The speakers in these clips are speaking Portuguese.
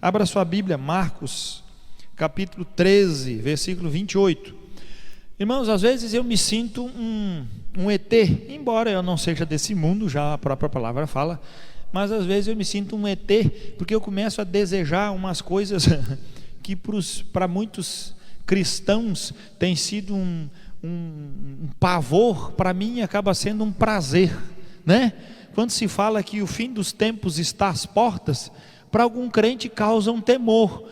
Abra sua Bíblia, Marcos, capítulo 13, versículo 28. Irmãos, às vezes eu me sinto um ET, embora eu não seja desse mundo, já a própria palavra fala, mas às vezes eu me sinto um ET, porque eu começo a desejar umas coisas que para muitos cristãos tem sido um pavor, para mim acaba sendo um prazer, né? Quando se fala que o fim dos tempos está às portas, para algum crente causa um temor,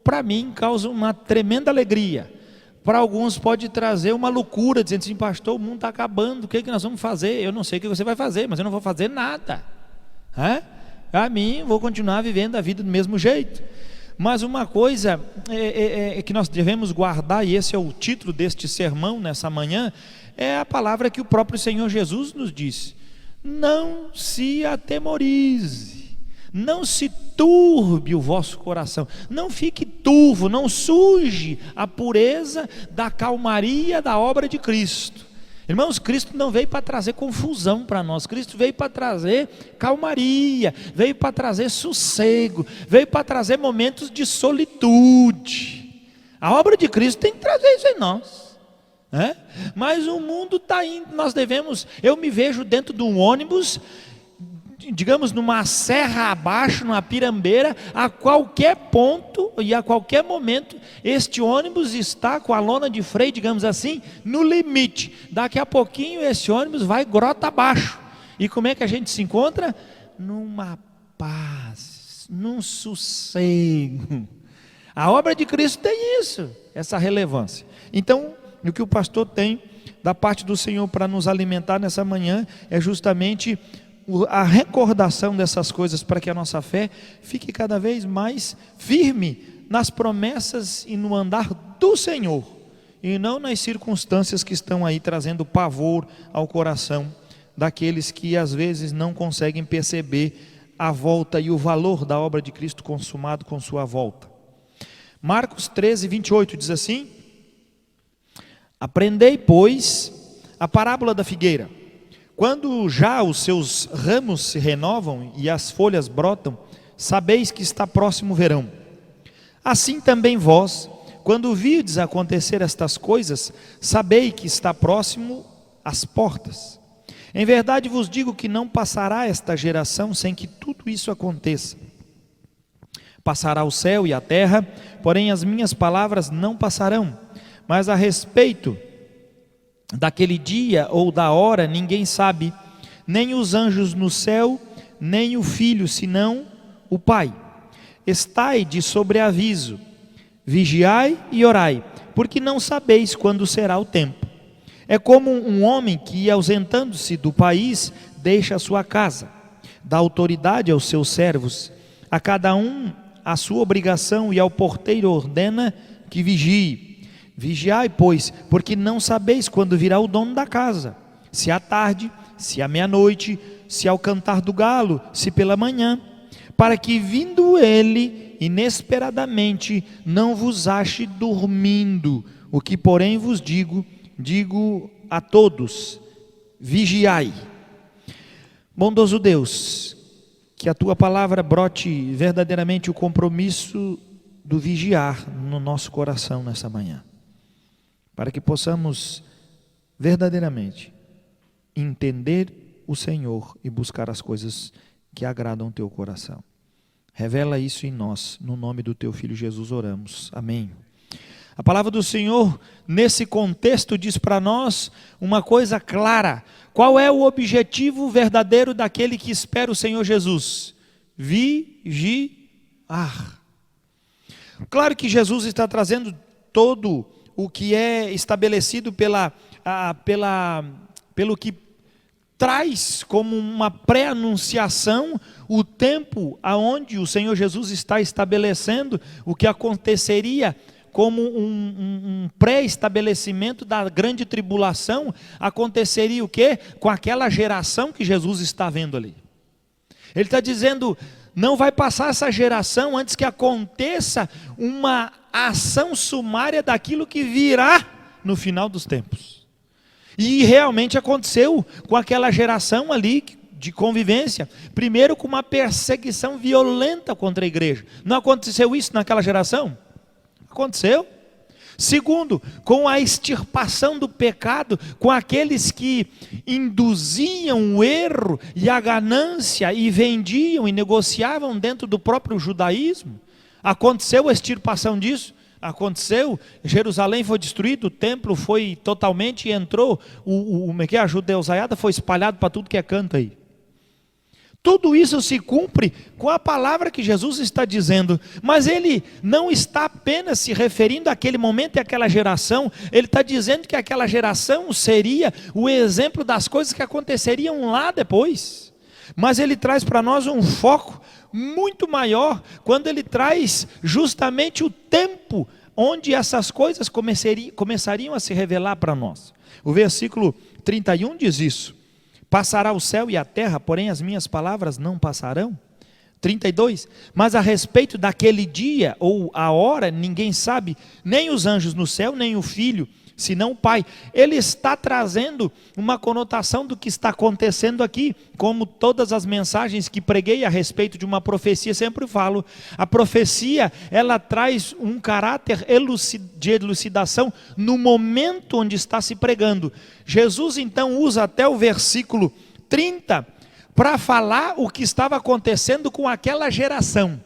para mim causa uma tremenda alegria. Para alguns pode trazer uma loucura, dizendo assim: pastor, o mundo está acabando, o que nós vamos fazer? Eu não sei o que você vai fazer, mas eu não vou fazer nada. A mim, vou continuar vivendo a vida do mesmo jeito. Mas uma coisa é que nós devemos guardar, e esse é o título deste sermão nessa manhã, é a palavra que o próprio Senhor Jesus nos disse: não se atemorize. Não se turbe o vosso coração, não fique turvo, não suje a pureza da calmaria da obra de Cristo. Irmãos, Cristo não veio para trazer confusão para nós, Cristo veio para trazer calmaria, veio para trazer sossego, veio para trazer momentos de solitude. A obra de Cristo tem que trazer isso em nós. Mas o mundo está indo, eu me vejo dentro de um ônibus, digamos numa serra abaixo, numa pirambeira, a qualquer ponto e a qualquer momento este ônibus está com a lona de freio, digamos assim, no limite. Daqui a pouquinho esse ônibus vai grota abaixo. E como é que a gente se encontra? Numa paz, num sossego. A obra de Cristo tem isso, essa relevância. Então, o que o pastor tem da parte do Senhor para nos alimentar nessa manhã é justamente a recordação dessas coisas, para que a nossa fé fique cada vez mais firme nas promessas e no andar do Senhor, e não nas circunstâncias que estão aí trazendo pavor ao coração daqueles que às vezes não conseguem perceber a volta e o valor da obra de Cristo consumado com sua volta. Marcos 13, 28 diz assim: aprendei, pois, a parábola da figueira. Quando já os seus ramos se renovam e as folhas brotam, sabeis que está próximo o verão. Assim também vós, quando virdes acontecer estas coisas, sabei que está próximo às portas. Em verdade vos digo que não passará esta geração sem que tudo isso aconteça. Passará o céu e a terra, porém as minhas palavras não passarão. Mas a respeito daquele dia ou da hora ninguém sabe, nem os anjos no céu, nem o Filho, senão o Pai. Estai de sobreaviso, vigiai e orai, porque não sabeis quando será o tempo. É como um homem que, ausentando-se do país, deixa a sua casa, dá autoridade aos seus servos, a cada um a sua obrigação, e ao porteiro ordena que vigie. Vigiai, pois, porque não sabeis quando virá o dono da casa, se à tarde, se à meia-noite, se ao cantar do galo, se pela manhã, para que vindo ele, inesperadamente, não vos ache dormindo. O que porém vos digo a todos: vigiai. Bondoso Deus, que a tua palavra brote verdadeiramente o compromisso do vigiar no nosso coração nessa manhã, para que possamos verdadeiramente entender o Senhor e buscar as coisas que agradam o teu coração. Revela isso em nós, no nome do teu Filho Jesus oramos, amém. A palavra do Senhor nesse contexto diz para nós uma coisa clara: qual é o objetivo verdadeiro daquele que espera o Senhor Jesus? Vigiar. Claro que Jesus está trazendo todo o que é estabelecido pelo que traz como uma pré-anunciação o tempo aonde o Senhor Jesus está estabelecendo o que aconteceria como um pré-estabelecimento da grande tribulação. Aconteceria o quê? Com aquela geração que Jesus está vendo ali. Ele está dizendo: não vai passar essa geração antes que aconteça uma ação sumária daquilo que virá no final dos tempos. E realmente aconteceu com aquela geração ali de convivência, primeiro com uma perseguição violenta contra a igreja. Não aconteceu isso naquela geração? Aconteceu. Segundo, com a extirpação do pecado, com aqueles que induziam o erro e a ganância e vendiam e negociavam dentro do próprio judaísmo. Aconteceu a extirpação disso? Aconteceu. Jerusalém foi destruído, o templo foi totalmente, entrou, a judeusaiada foi espalhado para tudo que é canto aí. Tudo isso se cumpre com a palavra que Jesus está dizendo, mas ele não está apenas se referindo àquele momento e àquela geração, ele está dizendo que aquela geração seria o exemplo das coisas que aconteceriam lá depois, mas ele traz para nós um foco muito maior, quando ele traz justamente o tempo onde essas coisas começariam a se revelar para nós. O versículo 31 diz isso: passará o céu e a terra, porém as minhas palavras não passarão. 32, mas a respeito daquele dia ou a hora, ninguém sabe, nem os anjos no céu, nem o Filho, senão o Pai. Ele está trazendo uma conotação do que está acontecendo aqui, como todas as mensagens que preguei a respeito de uma profecia, sempre falo, a profecia, ela traz um caráter de elucidação no momento onde está se pregando. Jesus então usa até o versículo 30 para falar o que estava acontecendo com aquela geração,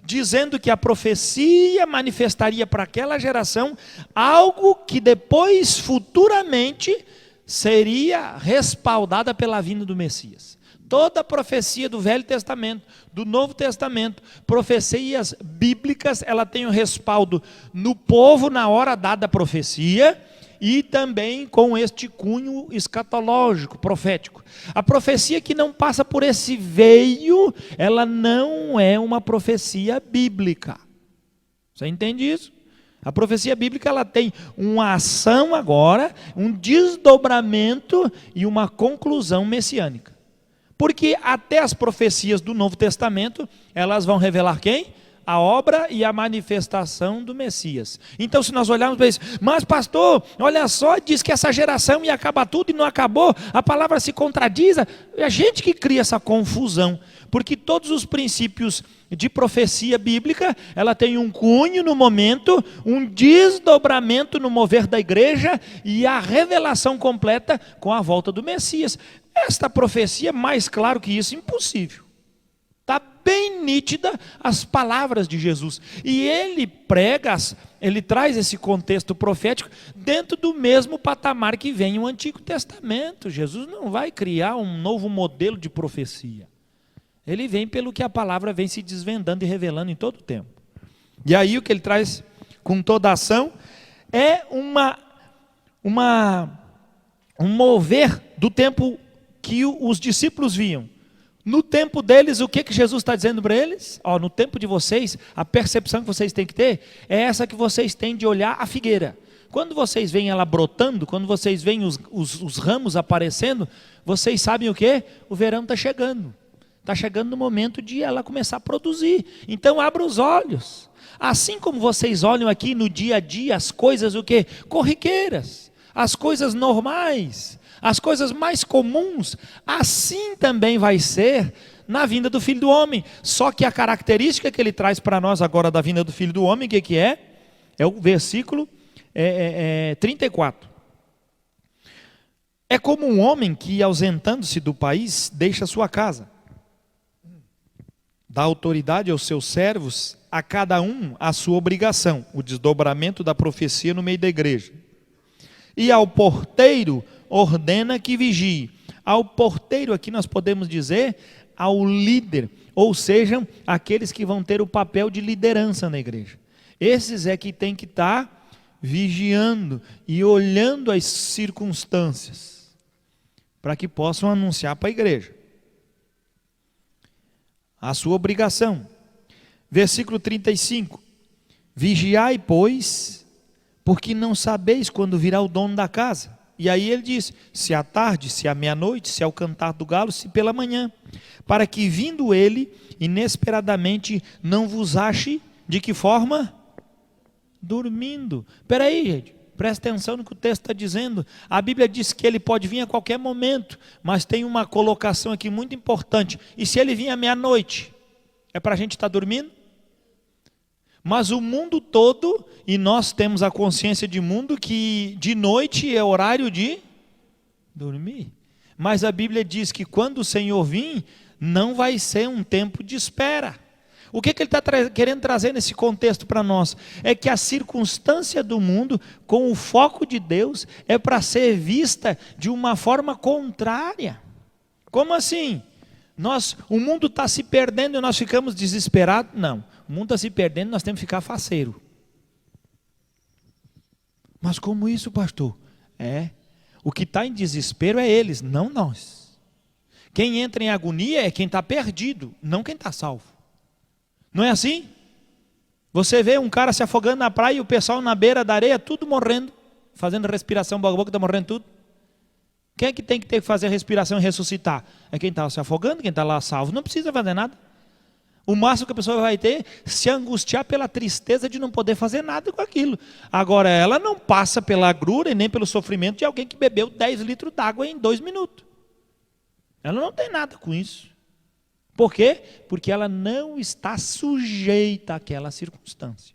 dizendo que a profecia manifestaria para aquela geração algo que depois, futuramente, seria respaldada pela vinda do Messias. Toda a profecia do Velho Testamento, do Novo Testamento, profecias bíblicas, ela tem um respaldo no povo na hora dada a profecia, e também com este cunho escatológico, profético. A profecia que não passa por esse veio, ela não é uma profecia bíblica. Você entende isso? A profecia bíblica, ela tem uma ação agora, um desdobramento e uma conclusão messiânica. Porque até as profecias do Novo Testamento, elas vão revelar quem? A obra e a manifestação do Messias. Então, se nós olharmos para isso, mas pastor, olha só, diz que essa geração ia acabar tudo e não acabou, a palavra se contradiz, é a gente que cria essa confusão, porque todos os princípios de profecia bíblica, ela tem um cunho no momento, um desdobramento no mover da igreja e a revelação completa com a volta do Messias. Esta profecia, mais claro que isso, impossível. Está bem nítida as palavras de Jesus. E ele prega, ele traz esse contexto profético dentro do mesmo patamar que vem o Antigo Testamento. Jesus não vai criar um novo modelo de profecia. Ele vem pelo que a palavra vem se desvendando e revelando em todo o tempo. E aí o que ele traz com toda a ação é um mover do tempo que os discípulos viam. No tempo deles, o que Jesus está dizendo para eles? No tempo de vocês, a percepção que vocês têm que ter é essa que vocês têm de olhar a figueira. Quando vocês veem ela brotando, quando vocês veem os ramos aparecendo, vocês sabem o quê? O verão está chegando. Está chegando no momento de ela começar a produzir. Então abra os olhos. Assim como vocês olham aqui no dia a dia as coisas o quê? Corriqueiras, as coisas normais, as coisas mais comuns, assim também vai ser na vinda do Filho do Homem. Só que a característica que ele traz para nós agora da vinda do Filho do Homem, o que é? É o versículo 34. É como um homem que, ausentando-se do país, deixa sua casa. Dá autoridade aos seus servos, a cada um a sua obrigação, o desdobramento da profecia no meio da igreja. E ao porteiro ordena que vigie. Ao porteiro aqui nós podemos dizer ao líder, ou seja, aqueles que vão ter o papel de liderança na igreja. Esses é que tem que estar vigiando e olhando as circunstâncias, para que possam anunciar para a igreja a sua obrigação. Versículo 35. Vigiai, pois, porque não sabeis quando virá o dono da casa. E aí ele diz, se à tarde, se à meia-noite, se ao cantar do galo, se pela manhã, para que vindo ele, inesperadamente, não vos ache, de que forma? Dormindo. Espera aí, gente, Presta atenção no que o texto está dizendo. A Bíblia diz que ele pode vir a qualquer momento, mas tem uma colocação aqui muito importante. E se ele vir à meia-noite, é para a gente estar dormindo? Mas o mundo todo, e nós temos a consciência de mundo que de noite é horário de dormir. Mas a Bíblia diz que quando o Senhor vir, não vai ser um tempo de espera. O que ele está querendo trazer nesse contexto para nós? É que a circunstância do mundo, com o foco de Deus, é para ser vista de uma forma contrária. Como assim? O mundo está se perdendo e nós ficamos desesperados? Não, o mundo está se perdendo e nós temos que ficar faceiro. Mas como isso, pastor? O que está em desespero é eles, não nós. Quem entra em agonia é quem está perdido, não quem está salvo. Não é assim? Você vê um cara se afogando na praia e o pessoal na beira da areia, tudo morrendo, fazendo respiração boca a boca, está morrendo tudo. Quem é que tem que ter que fazer respiração e ressuscitar? É quem está se afogando, quem está lá salvo. Não precisa fazer nada. O máximo que a pessoa vai ter é se angustiar pela tristeza de não poder fazer nada com aquilo. Agora, ela não passa pela agrura e nem pelo sofrimento de alguém que bebeu 10 litros d'água em 2 minutos. Ela não tem nada com isso. Por quê? Porque ela não está sujeita àquela circunstância.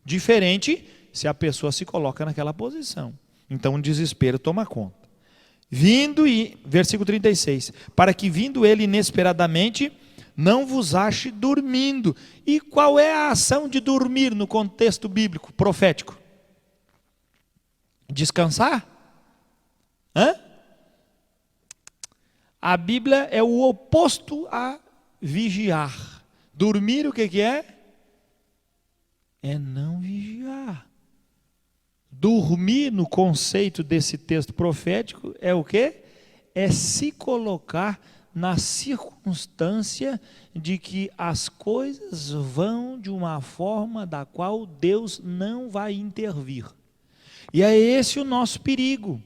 Diferente se a pessoa se coloca naquela posição. Então o desespero toma conta. Versículo 36, para que vindo ele inesperadamente, não vos ache dormindo. E qual é a ação de dormir no contexto bíblico, profético? Descansar? A Bíblia é o oposto a vigiar. Dormir o que é? É não vigiar. Dormir no conceito desse texto profético é o quê? É se colocar na circunstância de que as coisas vão de uma forma da qual Deus não vai intervir. E é esse o nosso perigo.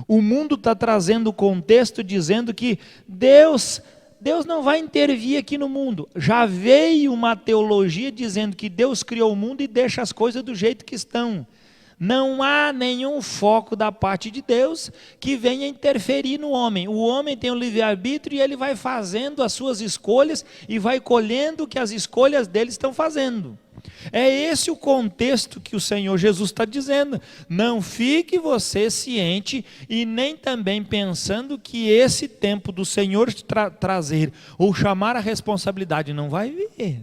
O mundo está trazendo o contexto dizendo que Deus não vai intervir aqui no mundo. Já veio uma teologia dizendo que Deus criou o mundo e deixa as coisas do jeito que estão. Não há nenhum foco da parte de Deus que venha interferir no homem. O homem tem o livre-arbítrio e ele vai fazendo as suas escolhas e vai colhendo o que as escolhas dele estão fazendo. É esse o contexto que o Senhor Jesus está dizendo. Não fique você ciente e nem também pensando que esse tempo do Senhor trazer ou chamar a responsabilidade não vai vir.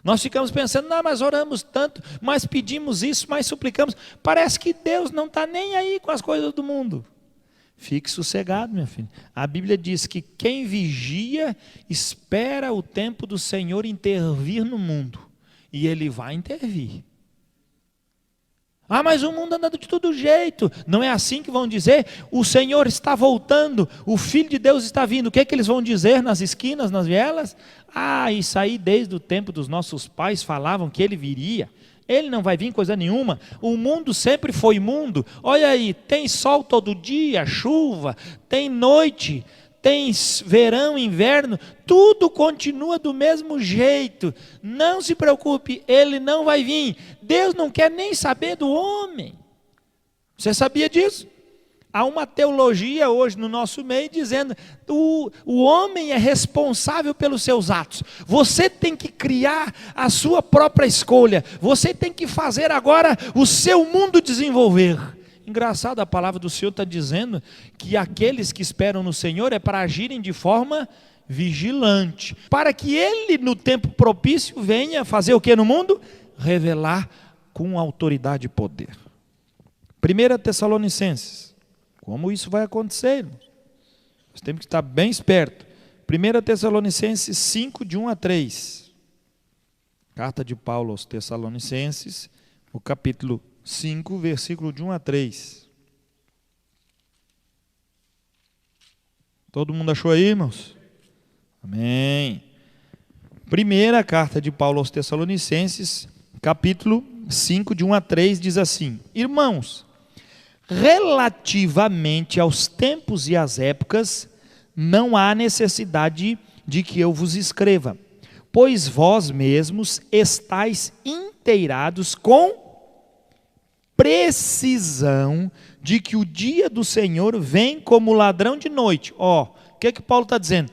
Nós ficamos pensando, não, mas oramos tanto, mas pedimos isso, mas suplicamos. Parece que Deus não está nem aí com as coisas do mundo. Fique sossegado, meu filho. A Bíblia diz que quem vigia espera o tempo do Senhor intervir no mundo. E Ele vai intervir. Ah, mas o mundo anda de todo jeito. Não é assim que vão dizer? O Senhor está voltando, o Filho de Deus está vindo. O que é que eles vão dizer nas esquinas, nas vielas? Ah, isso aí desde o tempo dos nossos pais falavam que Ele viria. Ele não vai vir coisa nenhuma. O mundo sempre foi mundo. Olha aí, tem sol todo dia, chuva, tem noite, tem verão, inverno, tudo continua do mesmo jeito. Não se preocupe, Ele não vai vir. Deus não quer nem saber do homem. Você sabia disso? Há uma teologia hoje no nosso meio dizendo que o homem é responsável pelos seus atos. Você tem que criar a sua própria escolha. Você tem que fazer agora o seu mundo desenvolver. Engraçado, a palavra do Senhor está dizendo que aqueles que esperam no Senhor é para agirem de forma vigilante. Para que Ele, no tempo propício, venha fazer o que no mundo? Revelar com autoridade e poder. 1 Tessalonicenses. Como isso vai acontecer? Nós temos que estar bem esperto. 1 Tessalonicenses 5, de 1 a 3. Carta de Paulo aos Tessalonicenses, o capítulo 5, versículo de 1 a 3. Todo mundo achou aí, irmãos? Amém. Primeira carta de Paulo aos Tessalonicenses, capítulo 5, de 1 a 3, diz assim: Irmãos, relativamente aos tempos e às épocas, não há necessidade de que eu vos escreva, pois vós mesmos estáis inteirados com precisão de que o dia do Senhor vem como ladrão de noite. O que Paulo está dizendo?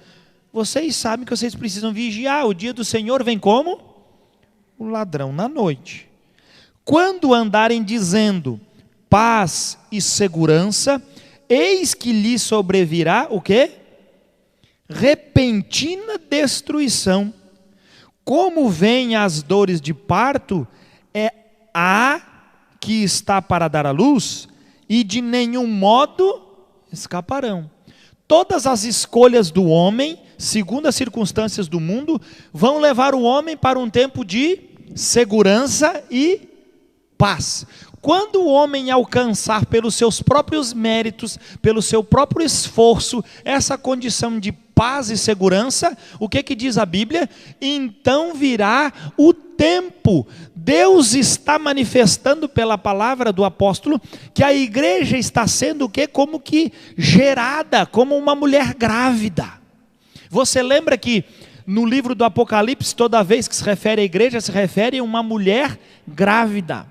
Vocês sabem que vocês precisam vigiar, o dia do Senhor vem como? O ladrão na noite. Quando andarem dizendo paz e segurança, eis que lhes sobrevirá o quê? Repentina destruição. Como vêm as dores de parto, é a que está para dar à luz, e de nenhum modo escaparão. Todas as escolhas do homem, segundo as circunstâncias do mundo, vão levar o homem para um tempo de segurança e paz. Quando o homem alcançar pelos seus próprios méritos, pelo seu próprio esforço, essa condição de paz e segurança, o que diz a Bíblia? Então virá o tempo. Deus está manifestando pela palavra do apóstolo que a igreja está sendo o quê? Como que gerada, como uma mulher grávida. Você lembra que no livro do Apocalipse, toda vez que se refere à igreja, se refere a uma mulher grávida,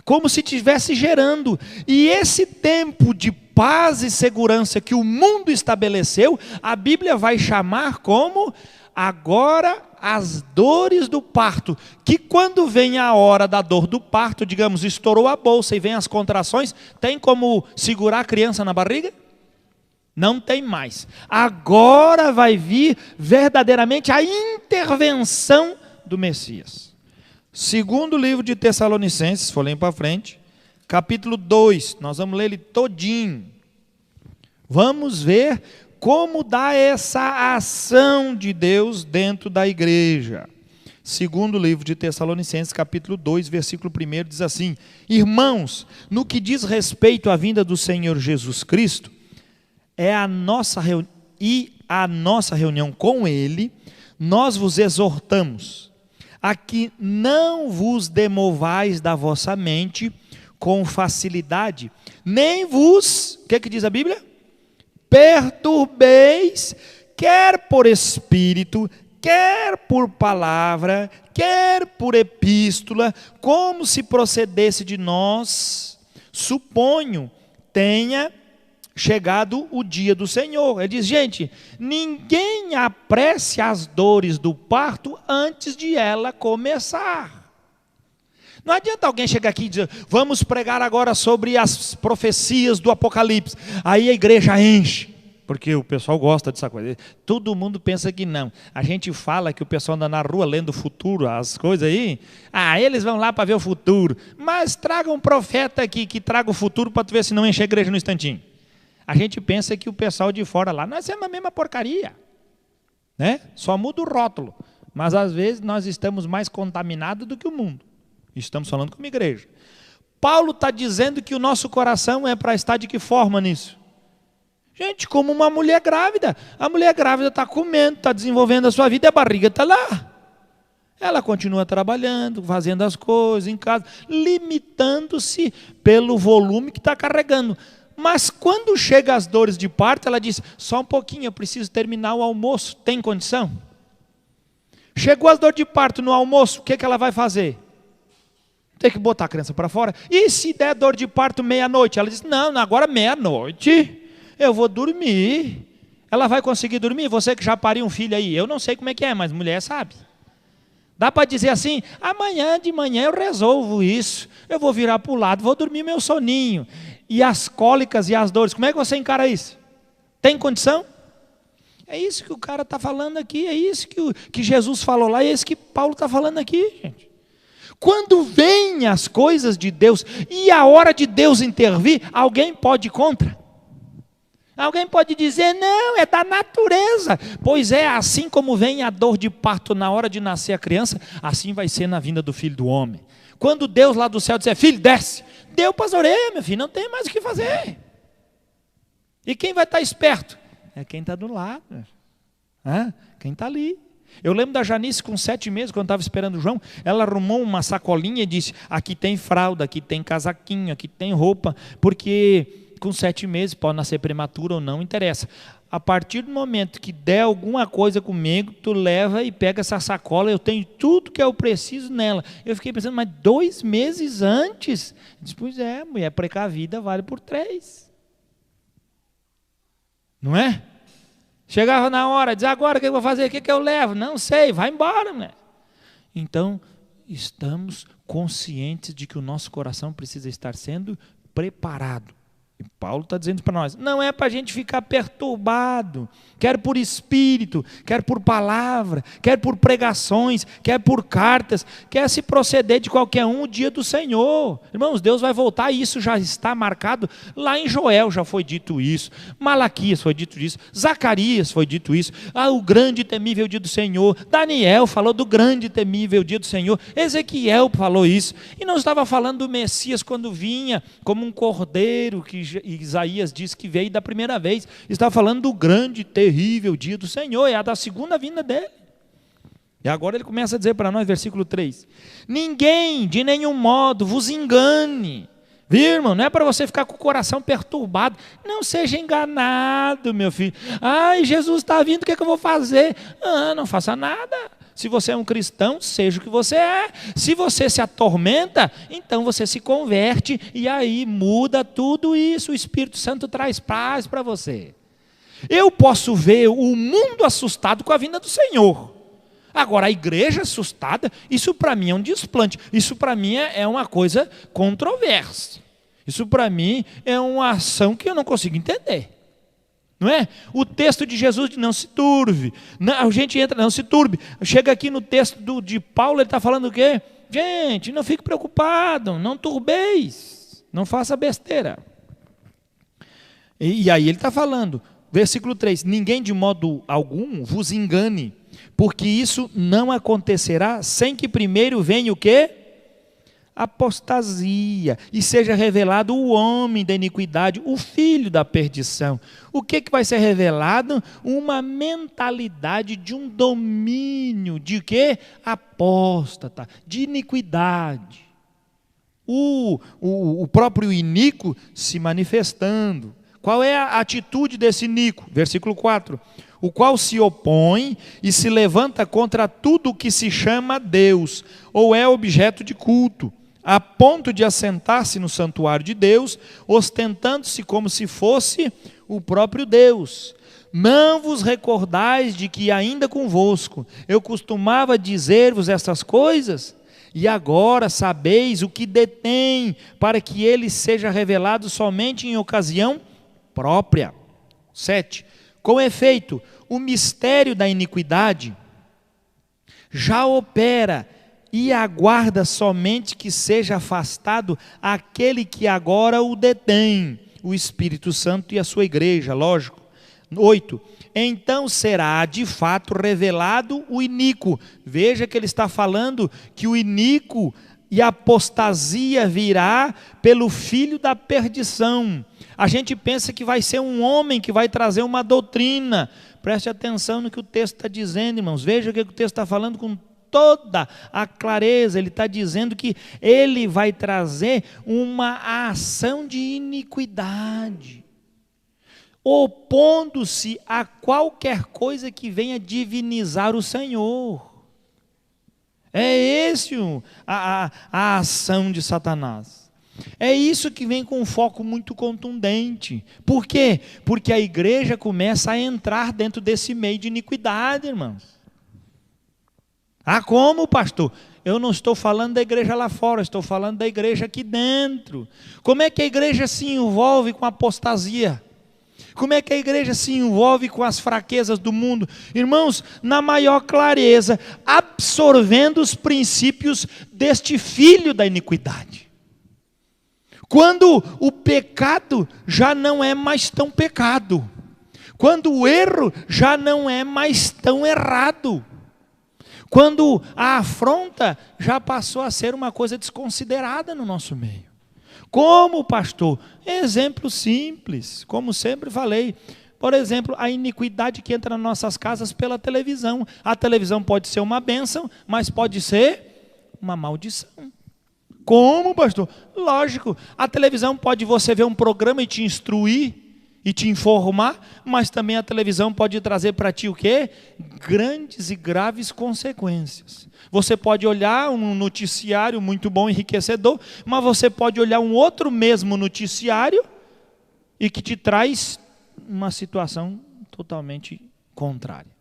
como se estivesse gerando. E esse tempo de paz e segurança que o mundo estabeleceu, a Bíblia vai chamar como agora as dores do parto, que quando vem a hora da dor do parto, digamos, estourou a bolsa e vem as contrações, tem como segurar a criança na barriga? Não tem mais. Agora vai vir verdadeiramente a intervenção do Messias. Segundo livro de Tessalonicenses, vou ler para frente, capítulo 2, nós vamos ler ele todinho. Vamos ver como dá essa ação de Deus dentro da igreja. Segundo livro de Tessalonicenses, capítulo 2, versículo 1, diz assim: irmãos, no que diz respeito à vinda do Senhor Jesus Cristo, a nossa reunião com Ele, nós vos exortamos a que não vos demovais da vossa mente com facilidade, nem vos, o que diz a Bíblia? Perturbeis, quer por espírito, quer por palavra, quer por epístola, como se procedesse de nós, suponho, tenha chegado o dia do Senhor. Ele diz, gente, ninguém apresse as dores do parto antes de ela começar. Não adianta alguém chegar aqui e dizer, vamos pregar agora sobre as profecias do Apocalipse. Aí a igreja enche, porque o pessoal gosta dessa coisa. Todo mundo pensa que não. A gente fala que o pessoal anda na rua lendo o futuro, as coisas aí. Eles vão lá para ver o futuro. Mas traga um profeta aqui que traga o futuro para tu ver se não enche a igreja no instantinho. A gente pensa que o pessoal de fora lá, nós somos a mesma porcaria, né? Só muda o rótulo, mas às vezes nós estamos mais contaminados do que o mundo. Estamos falando como igreja. Paulo está dizendo que o nosso coração é para estar de que forma nisso? Gente, como uma mulher grávida. A mulher grávida está comendo, está desenvolvendo a sua vida e a barriga está lá. Ela continua trabalhando, fazendo as coisas em casa, limitando-se pelo volume que está carregando. Mas quando chega as dores de parto, ela diz, só um pouquinho, eu preciso terminar o almoço, tem condição? Chegou as dores de parto no almoço, o que ela vai fazer? Tem que botar a criança para fora? E se der dor de parto meia-noite? Ela diz, não, agora meia-noite, eu vou dormir. Ela vai conseguir dormir? Você que já pariu um filho aí, eu não sei como é que é, mas mulher sabe. Dá para dizer assim, amanhã de manhã eu resolvo isso, eu vou virar para o lado, vou dormir meu soninho. E as cólicas e as dores, como é que você encara isso? Tem condição? É isso que o cara está falando aqui, é isso que Jesus falou lá, é isso que Paulo está falando aqui, gente. Quando vêm as coisas de Deus e a hora de Deus intervir, alguém pode ir contra? Alguém pode dizer, não, é da natureza. Pois é, assim como vem a dor de parto na hora de nascer a criança, assim vai ser na vinda do Filho do Homem. Quando Deus lá do céu disser, filho, desce, deu para as orelhas, meu filho, não tem mais o que fazer. E quem vai estar esperto? É quem está do lado, quem está ali. Eu lembro da Janice com 7 meses, quando estava esperando o João, ela arrumou uma sacolinha e disse, aqui tem fralda, aqui tem casaquinho, aqui tem roupa, porque com 7 meses, pode nascer prematuro ou não, interessa. A partir do momento que der alguma coisa comigo, tu leva e pega essa sacola, eu tenho tudo que eu preciso nela. Eu fiquei pensando, mas 2 meses antes? Diz, pois é, mulher precavida vale por 3. Não é? Chegava na hora, diz, agora o que eu vou fazer? O que eu levo? Não sei, vai embora, mulher. Então, estamos conscientes de que o nosso coração precisa estar sendo preparado. E Paulo está dizendo para nós, não é para a gente ficar perturbado, quer por espírito, quer por palavra, quer por pregações, quer por cartas, quer se proceder de qualquer um o dia do Senhor. Irmãos, Deus vai voltar e isso já está marcado, lá em Joel já foi dito isso, Malaquias foi dito isso, Zacarias foi dito isso, o grande e temível dia do Senhor, Daniel falou do grande e temível dia do Senhor, Ezequiel falou isso, e não estava falando do Messias quando vinha como um cordeiro que Isaías diz que veio da primeira vez, está falando do grande, terrível dia do Senhor, é a da segunda vinda dele. E agora ele começa a dizer para nós, versículo 3, ninguém de nenhum modo vos engane. Viu, irmão? Não é para você ficar com o coração perturbado, não seja enganado, meu filho. Ai, Jesus está vindo, o que é que eu vou fazer? Não faça nada. Se você é um cristão, seja o que você é. Se você se atormenta, então você se converte e aí muda tudo isso. O Espírito Santo traz paz para você. Eu posso ver o mundo assustado com a vinda do Senhor. Agora, a igreja assustada, isso para mim é um desplante. Isso para mim é uma coisa controversa. Isso para mim é uma ação que eu não consigo entender. Não é? O texto de Jesus de não se turbe. A gente entra, não se turbe. Chega aqui no texto de Paulo, ele está falando o quê? Gente, não fique preocupado, não turbeis, não faça besteira. E aí ele está falando, versículo 3, ninguém de modo algum vos engane, porque isso não acontecerá sem que primeiro venha o quê? Apostasia, e seja revelado o homem da iniquidade, o filho da perdição. O que vai ser revelado? Uma mentalidade de um domínio, de quê? Apóstata, de iniquidade. O próprio iníquo se manifestando. Qual é a atitude desse iníquo? Versículo 4. O qual se opõe e se levanta contra tudo o que se chama Deus, ou é objeto de culto, a ponto de assentar-se no santuário de Deus, ostentando-se como se fosse o próprio Deus. Não vos recordais de que ainda convosco eu costumava dizer-vos essas coisas? E agora sabeis o que detém, para que ele seja revelado somente em ocasião própria. 7. Com efeito, o mistério da iniquidade já opera e aguarda somente que seja afastado aquele que agora o detém, o Espírito Santo e a sua igreja, lógico. 8. Então será de fato revelado o iníquo. Veja que ele está falando que o iníquo e a apostasia virá pelo filho da perdição. A gente pensa que vai ser um homem que vai trazer uma doutrina. Preste atenção no que o texto está dizendo, irmãos. Veja o que o texto está falando com toda a clareza. Ele está dizendo que ele vai trazer uma ação de iniquidade, opondo-se a qualquer coisa que venha divinizar o Senhor. É esse a ação de Satanás. É isso que vem com um foco muito contundente. Por quê? Porque a igreja começa a entrar dentro desse meio de iniquidade, irmãos. Como, pastor? Eu não estou falando da igreja lá fora, estou falando da igreja aqui dentro. Como é que a igreja se envolve com a apostasia? Como é que a igreja se envolve com as fraquezas do mundo? Irmãos, na maior clareza, absorvendo os princípios deste filho da iniquidade. Quando o pecado já não é mais tão pecado. Quando o erro já não é mais tão errado. Quando a afronta já passou a ser uma coisa desconsiderada no nosso meio. Como, pastor? Exemplo simples, como sempre falei. Por exemplo, a iniquidade que entra nas nossas casas pela televisão. A televisão pode ser uma bênção, mas pode ser uma maldição. Como, pastor? Lógico, a televisão pode você ver um programa e te instruir e te informar, mas também a televisão pode trazer para ti o quê? Grandes e graves consequências. Você pode olhar um noticiário muito bom, enriquecedor, mas você pode olhar um outro mesmo noticiário e que te traz uma situação totalmente contrária.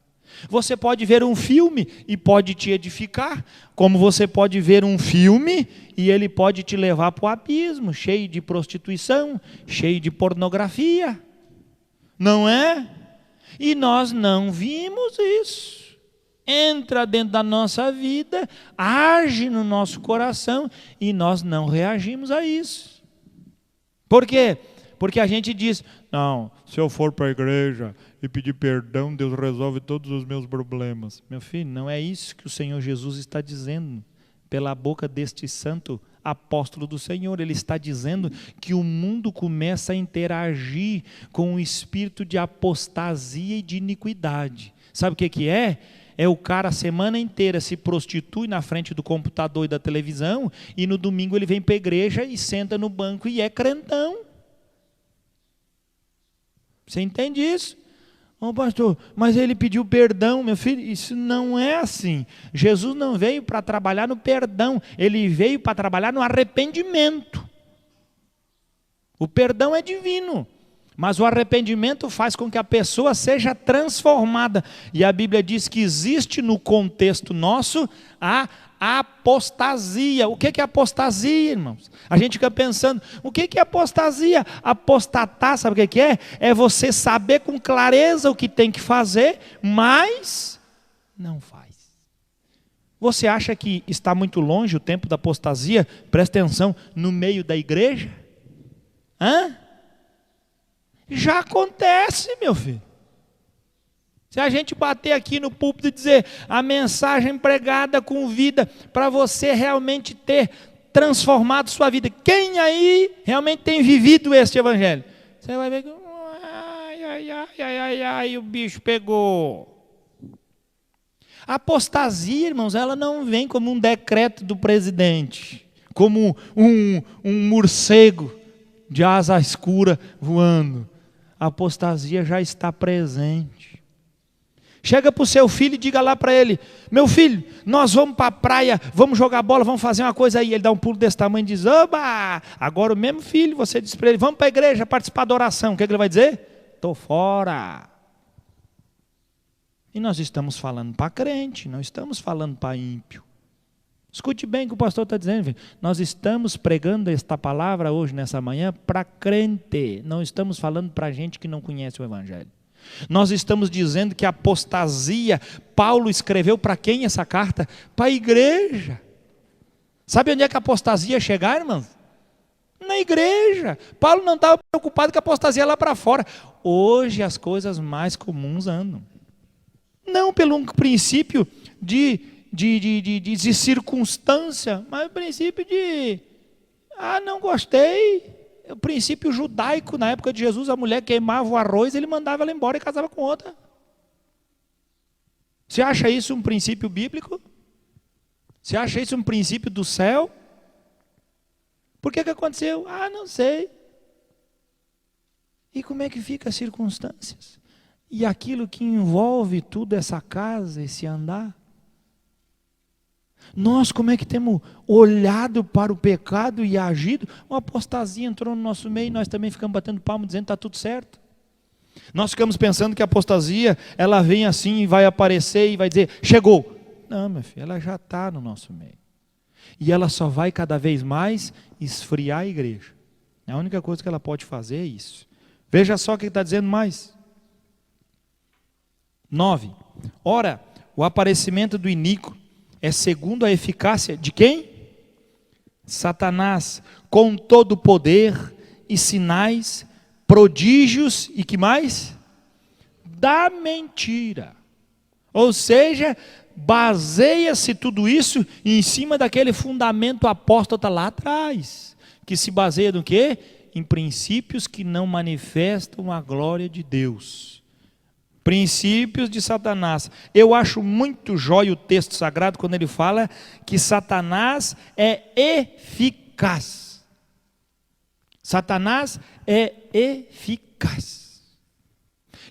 Você pode ver um filme e pode te edificar, como você pode ver um filme e ele pode te levar para o abismo, cheio de prostituição, cheio de pornografia. Não é? E nós não vimos isso. Entra dentro da nossa vida, age no nosso coração e nós não reagimos a isso. Por quê? Porque a gente diz, não, se eu for para a igreja e pedir perdão, Deus resolve todos os meus problemas. Meu filho, não é isso que o Senhor Jesus está dizendo pela boca deste santo apóstolo do Senhor. Ele está dizendo que o mundo começa a interagir com o espírito de apostasia e de iniquidade. Sabe o que é? É o cara a semana inteira se prostitui na frente do computador e da televisão e no domingo ele vem para a igreja e senta no banco e é crentão. Você entende isso? Ô pastor, mas ele pediu perdão, meu filho, isso não é assim. Jesus não veio para trabalhar no perdão, ele veio para trabalhar no arrependimento. O perdão é divino, mas o arrependimento faz com que a pessoa seja transformada. E a Bíblia diz que existe no contexto nosso a apostasia. O que é apostasia, irmãos? A gente fica pensando, o que é apostasia? Apostatar, sabe o que é? É você saber com clareza o que tem que fazer, mas não faz. Você acha que está muito longe o tempo da apostasia? Presta atenção, no meio da igreja? Já acontece, meu filho. Se a gente bater aqui no púlpito e dizer a mensagem pregada com vida para você realmente ter transformado sua vida, quem aí realmente tem vivido este evangelho? Você vai ver que ai, o bicho pegou. A apostasia, irmãos, ela não vem como um decreto do presidente, como um morcego de asa escura voando. A apostasia já está presente. Chega para o seu filho e diga lá para ele, meu filho, nós vamos para a praia, vamos jogar bola, vamos fazer uma coisa aí. Ele dá um pulo desse tamanho e diz, oba, agora o mesmo filho, você diz para ele, vamos para a igreja participar da oração. O que ele vai dizer? Estou fora. E nós estamos falando para crente, não estamos falando para ímpio. Escute bem o que o pastor está dizendo, filho. Nós estamos pregando esta palavra hoje, nessa manhã, para crente. Não estamos falando para gente que não conhece o evangelho. Nós estamos dizendo que a apostasia, Paulo escreveu para quem essa carta? Para a igreja. Sabe onde é que a apostasia ia chegar, irmãos? Na igreja. Paulo não estava preocupado com a apostasia lá para fora. Hoje as coisas mais comuns andam. Não pelo princípio de circunstância, mas o princípio de, não gostei. O princípio judaico, na época de Jesus, a mulher queimava o arroz, ele mandava ela embora e casava com outra. Você acha isso um princípio bíblico? Você acha isso um princípio do céu? Por que aconteceu? Não sei. E como é que fica as circunstâncias? E aquilo que envolve tudo, essa casa, esse andar? Nós como é que temos olhado para o pecado e agido? Uma apostasia entrou no nosso meio e nós também ficamos batendo palma dizendo que está tudo certo. Nós ficamos pensando que a apostasia, ela vem assim e vai aparecer e vai dizer, chegou. Não, meu filho, ela já está no nosso meio. E ela só vai cada vez mais esfriar a igreja. A única coisa que ela pode fazer é isso. Veja só o que está dizendo mais. 9. Ora, o aparecimento do iníquo é segundo a eficácia de quem? Satanás, com todo o poder e sinais, prodígios e que mais? Da mentira. Ou seja, baseia-se tudo isso em cima daquele fundamento apóstata lá atrás, que se baseia no quê? Em princípios que não manifestam a glória de Deus. Princípios de Satanás. Eu acho muito jóia o texto sagrado quando ele fala que Satanás é eficaz. Satanás é eficaz.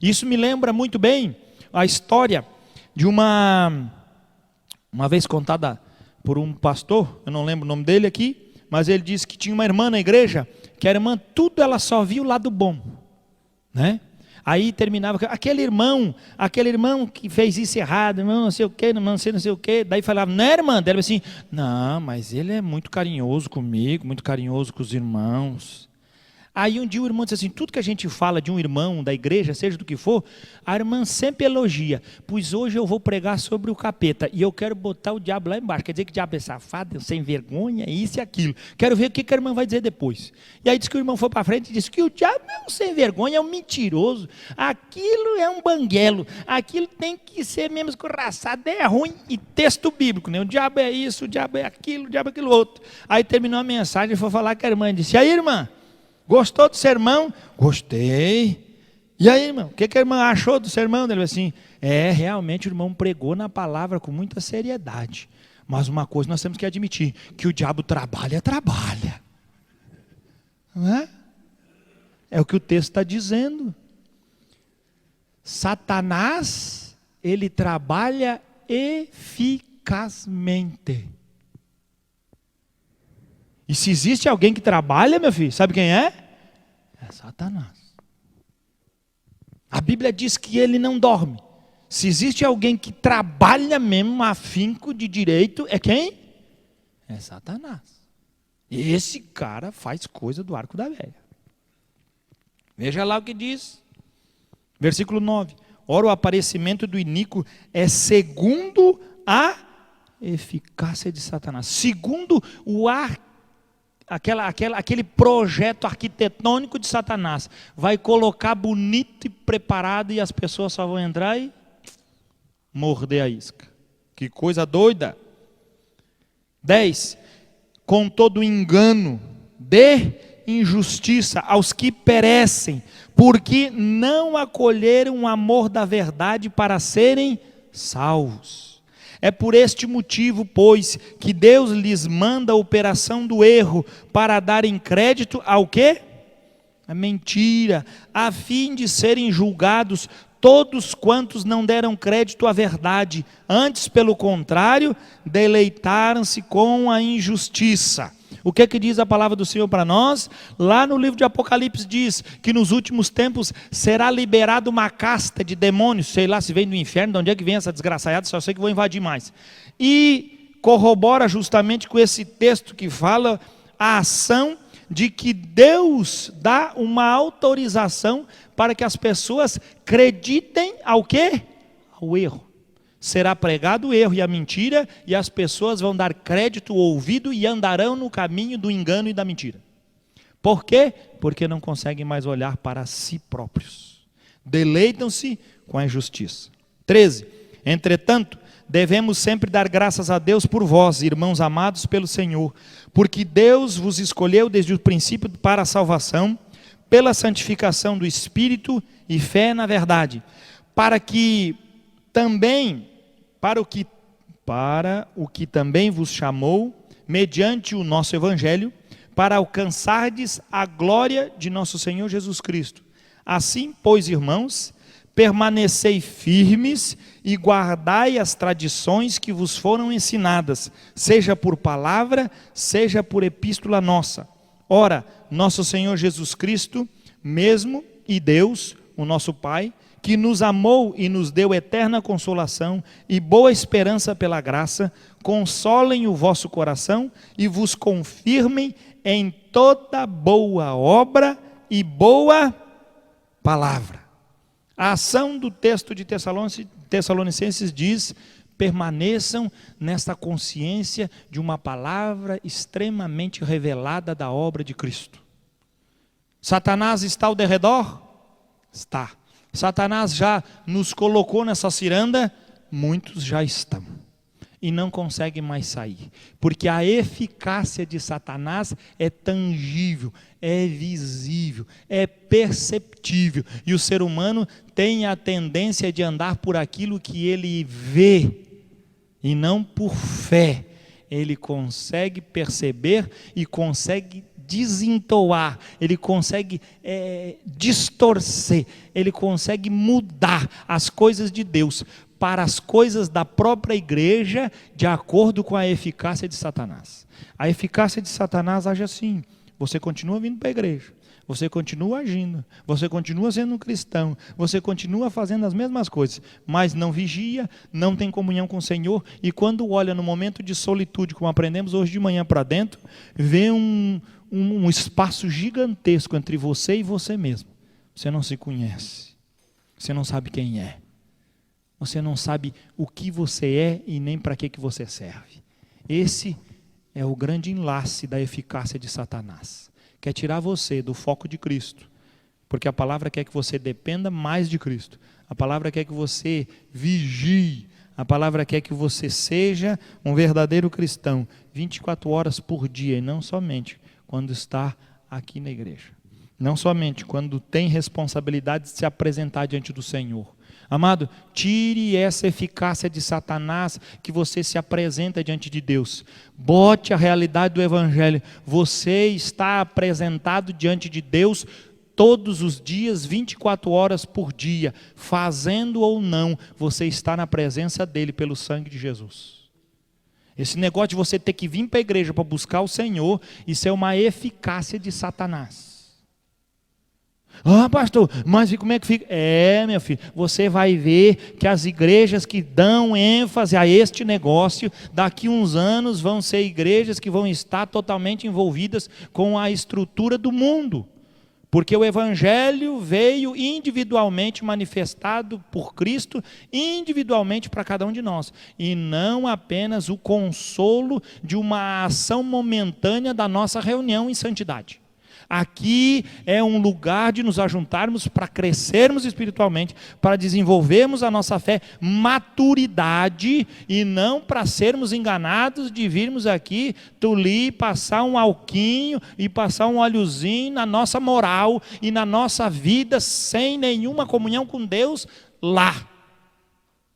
Isso me lembra muito bem a história de uma vez contada por um pastor, eu não lembro o nome dele aqui, mas ele disse que tinha uma irmã na igreja, que a irmã, tudo ela só via o lado bom, né? Aí terminava, aquele irmão que fez isso errado, irmão não sei o que, não sei o que, daí falava, não é irmã? Dela assim, não, mas ele é muito carinhoso comigo, muito carinhoso com os irmãos. Aí um dia o irmão disse assim, tudo que a gente fala de um irmão, da igreja, seja do que for, a irmã sempre elogia, pois hoje eu vou pregar sobre o capeta, e eu quero botar o diabo lá embaixo, quer dizer que o diabo é safado, sem vergonha, isso e aquilo, quero ver o que a irmã vai dizer depois. E aí disse que o irmão foi para frente e disse que o diabo é um sem vergonha, é um mentiroso, aquilo é um banguelo, aquilo tem que ser mesmo escorraçado, é ruim, e texto bíblico, né? O diabo é isso, o diabo é aquilo, o diabo é aquilo outro. Aí terminou a mensagem e foi falar com a irmã, e disse, e aí irmã? Gostou do sermão? Gostei. E aí, irmão, o que a irmã achou do sermão? Ele falou assim, realmente o irmão pregou na palavra com muita seriedade. Mas uma coisa nós temos que admitir, que o diabo trabalha. Não é? É o que o texto está dizendo. Satanás, ele trabalha eficazmente. E se existe alguém que trabalha, meu filho, sabe quem é? É Satanás. A Bíblia diz que ele não dorme. Se existe alguém que trabalha mesmo afinco de direito, é quem? É Satanás. E esse cara faz coisa do arco da velha. Veja lá o que diz. Versículo 9. Ora, o aparecimento do iníquo é segundo a eficácia de Satanás. Segundo o aquele projeto arquitetônico de Satanás, vai colocar bonito e preparado e as pessoas só vão entrar e morder a isca. Que coisa doida. 10. Com todo engano de injustiça aos que perecem, porque não acolheram o amor da verdade para serem salvos. É por este motivo, pois, que Deus lhes manda a operação do erro para darem crédito ao quê? A mentira, a fim de serem julgados todos quantos não deram crédito à verdade, antes, pelo contrário, deleitaram-se com a injustiça. O que é que diz a palavra do Senhor para nós? Lá no livro de Apocalipse diz que nos últimos tempos será liberada uma casta de demônios, sei lá se vem do inferno, de onde é que vem essa desgraçaiada, só sei que vou invadir mais. E corrobora justamente com esse texto que fala a ação de que Deus dá uma autorização para que as pessoas acreditem ao quê? Ao erro. Será pregado o erro e a mentira, e as pessoas vão dar crédito ao ouvido e andarão no caminho do engano e da mentira. Por quê? Porque não conseguem mais olhar para si próprios. Deleitam-se com a injustiça. 13. Entretanto, devemos sempre dar graças a Deus por vós, irmãos amados pelo Senhor, porque Deus vos escolheu desde o princípio para a salvação, pela santificação do Espírito e fé na verdade, para o que também vos chamou, mediante o nosso Evangelho, para alcançardes a glória de nosso Senhor Jesus Cristo. Assim, pois, irmãos, permanecei firmes e guardai as tradições que vos foram ensinadas, seja por palavra, seja por epístola nossa. Ora, nosso Senhor Jesus Cristo, mesmo e Deus, o nosso Pai, que nos amou e nos deu eterna consolação e boa esperança pela graça, consolem o vosso coração e vos confirmem em toda boa obra e boa palavra. A ação do texto de Tessalonicenses diz: permaneçam nesta consciência de uma palavra extremamente revelada da obra de Cristo. Satanás está ao derredor? Está. Satanás já nos colocou nessa ciranda? Muitos já estão. e não consegue mais sair, porque a eficácia de Satanás é tangível, é visível, é perceptível, e o ser humano tem a tendência de andar por aquilo que ele vê, e não por fé. Ele consegue perceber e consegue desentoar, ele consegue distorcer, ele consegue mudar as coisas de Deus para as coisas da própria igreja, de acordo com a eficácia de Satanás. A eficácia de Satanás age assim: você continua vindo para a igreja, você continua agindo, você continua sendo um cristão, você continua fazendo as mesmas coisas, mas não vigia, não tem comunhão com o Senhor, e quando olha no momento de solitude, como aprendemos hoje de manhã para dentro, vê um espaço gigantesco entre você e você mesmo. Você não se conhece, você não sabe quem é, você não sabe o que você é e nem para que você serve. Esse é o grande enlace da eficácia de Satanás. Quer tirar você do foco de Cristo, porque a palavra quer que você dependa mais de Cristo. A palavra quer que você vigie. A palavra quer que você seja um verdadeiro cristão, 24 horas por dia, e não somente quando está aqui na igreja. Não somente quando tem responsabilidade de se apresentar diante do Senhor. Amado, tire essa eficácia de Satanás que você se apresenta diante de Deus. Bote a realidade do Evangelho. Você está apresentado diante de Deus todos os dias, 24 horas por dia. Fazendo ou não, você está na presença dEle pelo sangue de Jesus. Esse negócio de você ter que vir para a igreja para buscar o Senhor, isso é uma eficácia de Satanás. Ah, pastor, mas como é que fica? Meu filho, você vai ver que as igrejas que dão ênfase a este negócio, daqui uns anos vão ser igrejas que vão estar totalmente envolvidas com a estrutura do mundo. Porque o Evangelho veio individualmente manifestado por Cristo, individualmente para cada um de nós. E não apenas o consolo de uma ação momentânea da nossa reunião em santidade. Aqui é um lugar de nos ajuntarmos para crescermos espiritualmente, para desenvolvermos a nossa fé, maturidade, e não para sermos enganados de virmos aqui, tolir, passar um alquinho e passar um óleozinho na nossa moral e na nossa vida, sem nenhuma comunhão com Deus lá.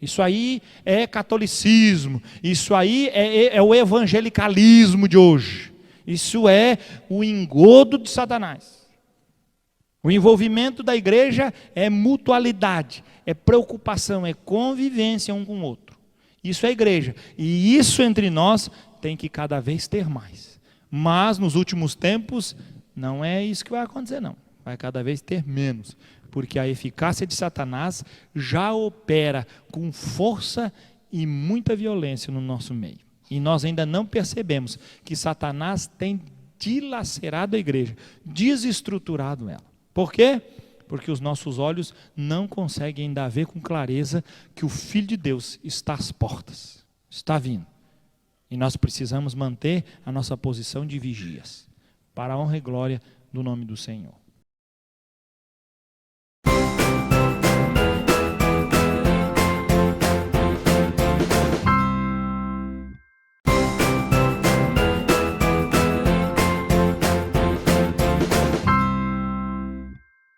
Isso aí é catolicismo, isso aí é o evangelicalismo de hoje. Isso é o engodo de Satanás. O envolvimento da igreja é mutualidade, é preocupação, é convivência um com o outro. Isso é igreja. E isso entre nós tem que cada vez ter mais. Mas nos últimos tempos, não é isso que vai acontecer, não. Vai cada vez ter menos. Porque a eficácia de Satanás já opera com força e muita violência no nosso meio. E nós ainda não percebemos que Satanás tem dilacerado a igreja, desestruturado ela. Por quê? Porque os nossos olhos não conseguem ainda ver com clareza que o Filho de Deus está às portas, está vindo. E nós precisamos manter a nossa posição de vigias, para a honra e glória do nome do Senhor.